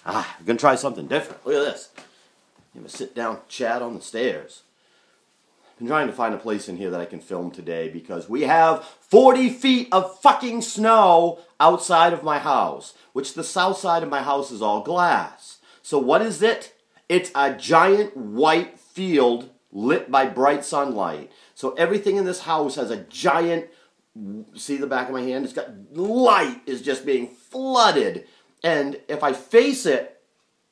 I'm going to try something different. Look at this. You have a sit-down chat on the stairs. I've been trying to find a place in here that I can film today because we have 40 feet of fucking snow outside of my house, which the south side of my house is all glass. So what is it? It's a giant white field lit by bright sunlight. So everything in this house has a giant, see the back of my hand? It's got light is just being flooded. And if I face it,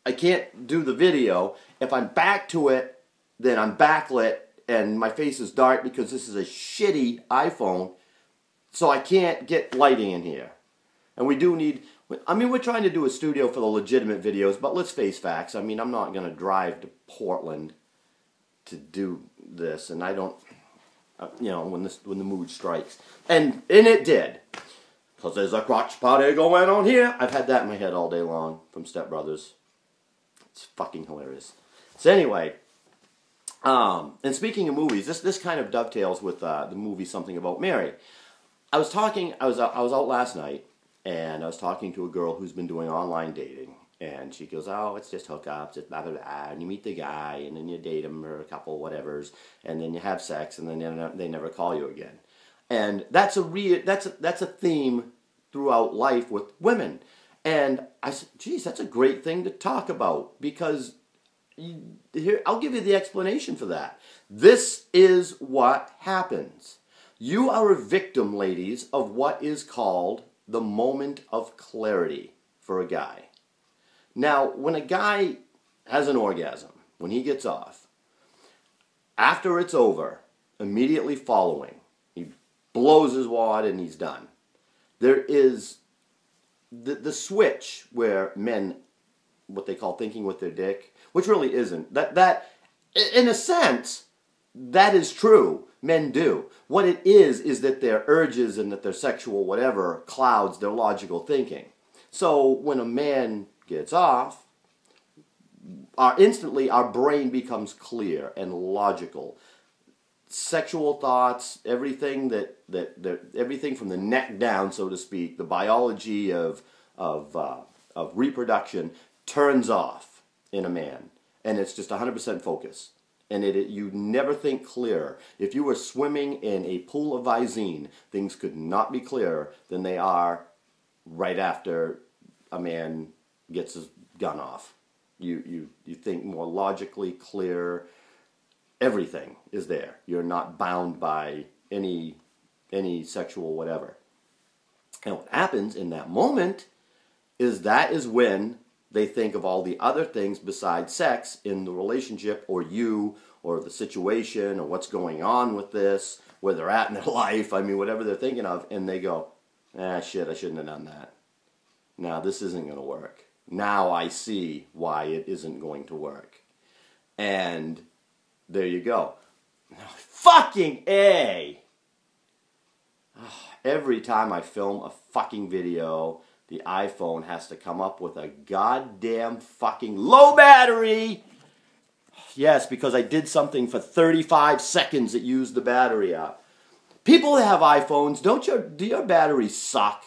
I can't do the video. If I'm back to it, then I'm backlit and my face is dark because this is a shitty iPhone. So I can't get lighting in here. And we do need, I mean, we're trying to do a studio for the legitimate videos, but let's face facts. I mean, I'm not going to drive to Portland to do this, and I don't, you know, when the mood strikes. And it did. Because there's a crotch party going on here. I've had that in my head all day long from Step Brothers. It's fucking hilarious. So anyway, and speaking of movies, this kind of dovetails with the movie Something About Mary. I was out last night, and I was talking to a girl who's been doing online dating. And she goes, oh, it's just hookups, it's blah, blah, blah. And you meet the guy, and then you date him or a couple, whatevers. And then you have sex, and then they never call you again. And that's a theme throughout life with women. And I said, geez, that's a great thing to talk about. Because here, I'll give you the explanation for that. This is what happens. You are a victim, ladies, of what is called the moment of clarity for a guy. Now, when a guy has an orgasm, when he gets off, after it's over, immediately following, he blows his wad and he's done. There is the switch where men, what they call thinking with their dick, which really isn't. That in a sense, that is true. Men do. What it is that their urges and that their sexual whatever clouds their logical thinking. So when a man gets off, instantly our brain becomes clear and logical. Sexual thoughts, everything everything from the neck down, so to speak, the biology of reproduction turns off in a man, and it's just 100% focus. And you never think clearer. If you were swimming in a pool of Visine, things could not be clearer than they are right after a man gets his gun off. You think more logically, clear. Everything is there. You're not bound by any sexual whatever. And what happens in that moment is that is when they think of all the other things besides sex in the relationship or you or the situation or what's going on with this, where they're at in their life, I mean, whatever they're thinking of, and they go, shit, I shouldn't have done that. Now, this isn't going to work. Now I see why it isn't going to work. And there you go. Fucking A! Every time I film a fucking video, the iPhone has to come up with a goddamn fucking low battery. Yes, because I did something for 35 seconds that used the battery up. People that have iPhones, do your batteries suck?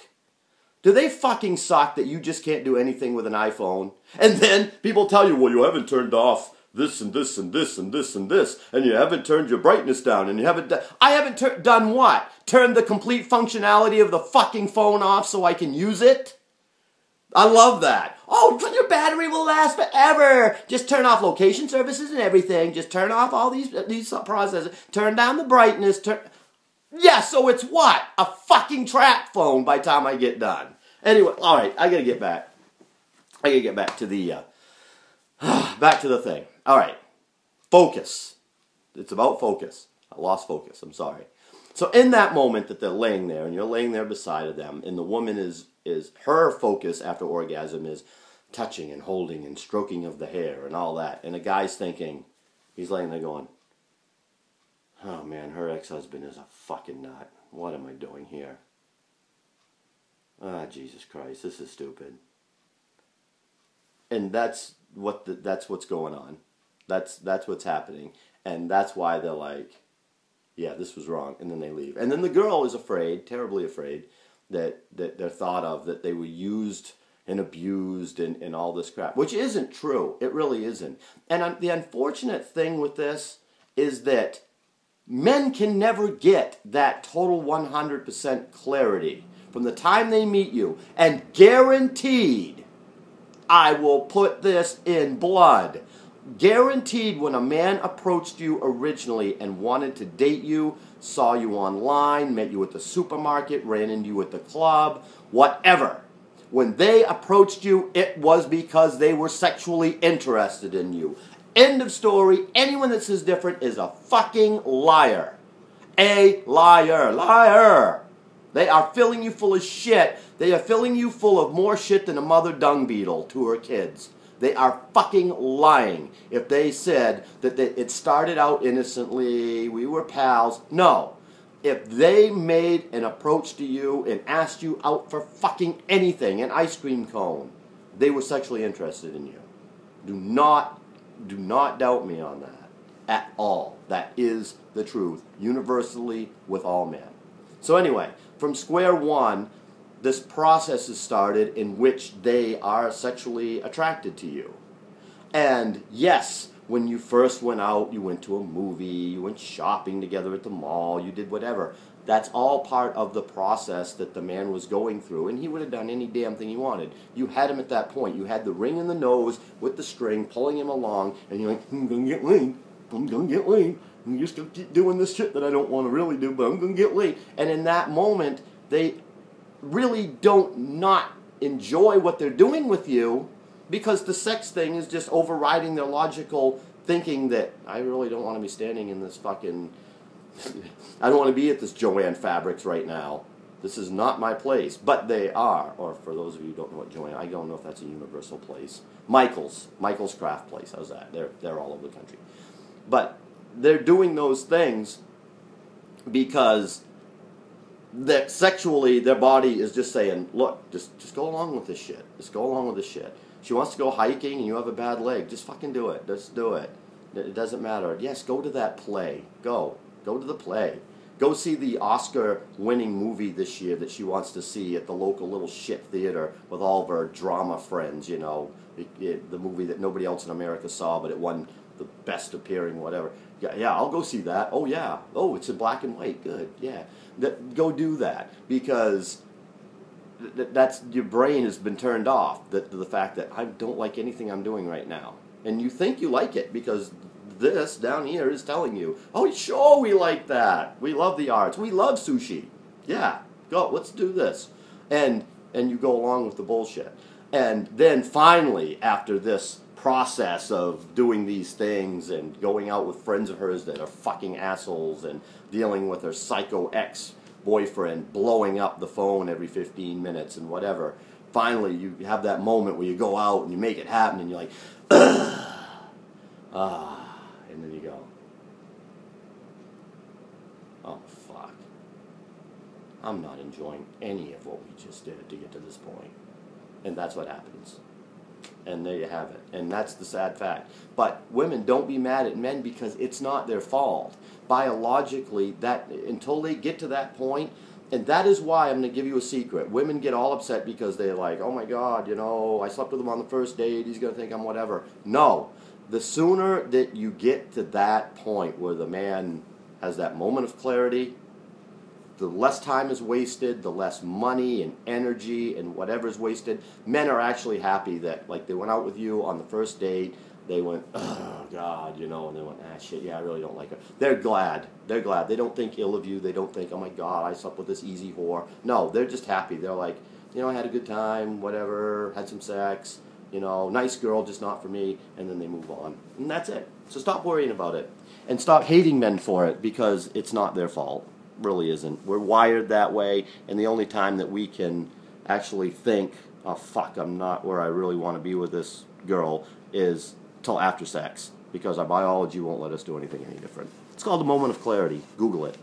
Do they fucking suck that you just can't do anything with an iPhone? And then people tell you, well, you haven't turned off this and this and this and this and this, and you haven't turned your brightness down, and you haven't I haven't done what? Turned the complete functionality of the fucking phone off so I can use it? I love that. Oh, your battery will last forever. Just turn off location services and everything. Just turn off all these processes. Turn down the brightness. Yeah, so it's what? A fucking trap phone by the time I get done. Anyway, all right, I gotta get back. I gotta get back to the back to the thing. All right, focus. It's about focus. I lost focus. I'm sorry. So in that moment that they're laying there, and you're laying there beside of them, and the woman is her focus after orgasm is touching and holding and stroking of the hair and all that, and the guy's thinking, he's laying there going, oh man, her ex-husband is a fucking nut. What am I doing here? Ah, Jesus Christ, this is stupid. And that's what's going on. That's what's happening, and that's why they're like, yeah, this was wrong, and then they leave. And then the girl is afraid, terribly afraid, that they're thought of, that they were used and abused and all this crap, which isn't true. It really isn't. And the unfortunate thing with this is that men can never get that total 100% clarity from the time they meet you. And guaranteed, I will put this in blood, guaranteed when a man approached you originally and wanted to date you, saw you online, met you at the supermarket, ran into you at the club, whatever, when they approached you, it was because they were sexually interested in you. End of story. Anyone that says different is a fucking liar. A liar. Liar. They are filling you full of shit. They are filling you full of more shit than a mother dung beetle to her kids. They are fucking lying if they said that it started out innocently, we were pals. No. If they made an approach to you and asked you out for fucking anything, an ice cream cone, they were sexually interested in you. Do not doubt me on that at all. That is the truth, universally with all men. So anyway, from square one, this process is started in which they are sexually attracted to you. And yes, when you first went out, you went to a movie, you went shopping together at the mall, you did whatever. That's all part of the process that the man was going through, and he would have done any damn thing he wanted. You had him at that point. You had the ring in the nose with the string, pulling him along, and you're like, I'm going to get laid. I'm going to get laid. I'm just going to keep doing this shit that I don't want to really do, but I'm going to get laid. And in that moment, they really don't not enjoy what they're doing with you, because the sex thing is just overriding their logical thinking that I really don't want to be standing in this fucking... I don't want to be at this Joanne Fabrics right now. This is not my place. But they are. Or for those of you who don't know what Joanne... I don't know if that's a universal place. Michael's Craft Place. How's that? They're all over the country. But they're doing those things because that sexually their body is just saying, look, just go along with this shit. Just go along with this shit. She wants to go hiking and you have a bad leg. Just fucking do it. Just do it. It doesn't matter. Yes, go to that play. Go. Go to the play. Go see the Oscar-winning movie this year that she wants to see at the local little shit theater with all of her drama friends, you know. The movie that nobody else in America saw, but it won the best appearing, whatever. Yeah, I'll go see that. Oh, yeah. Oh, it's in black and white. Good. Yeah. Go do that, because that's your brain has been turned off to the fact that I don't like anything I'm doing right now. And you think you like it because this down here is telling you, oh, sure, we like that. We love the arts. We love sushi. Yeah, go, let's do this. And you go along with the bullshit. And then finally, after this process of doing these things and going out with friends of hers that are fucking assholes and dealing with her psycho ex-boyfriend blowing up the phone every 15 minutes and whatever, finally you have that moment where you go out and you make it happen and you're like, and then you go, oh fuck, I'm not enjoying any of what we just did to get to this point. And that's what happens. And there you have it. And that's the sad fact. But women, don't be mad at men because it's not their fault. Biologically, that until they get to that point, and that is why I'm going to give you a secret. Women get all upset because they're like, oh my God, you know, I slept with him on the first date, he's going to think I'm whatever. No. The sooner that you get to that point where the man has that moment of clarity, the less time is wasted, the less money and energy and whatever is wasted. Men are actually happy that, like, they went out with you on the first date, they went, oh, God, you know, and they went, shit, yeah, I really don't like her. They're glad. They're glad. They don't think ill of you. They don't think, oh, my God, I slept with this easy whore. No, they're just happy. They're like, you know, I had a good time, whatever, had some sex, you know, nice girl, just not for me, and then they move on. And that's it. So stop worrying about it. And stop hating men for it, because it's not their fault. Really isn't. We're wired that way, and the only time that we can actually think, oh fuck, I'm not where I really want to be with this girl, is till after sex, because our biology won't let us do anything any different. It's called the moment of clarity. Google it.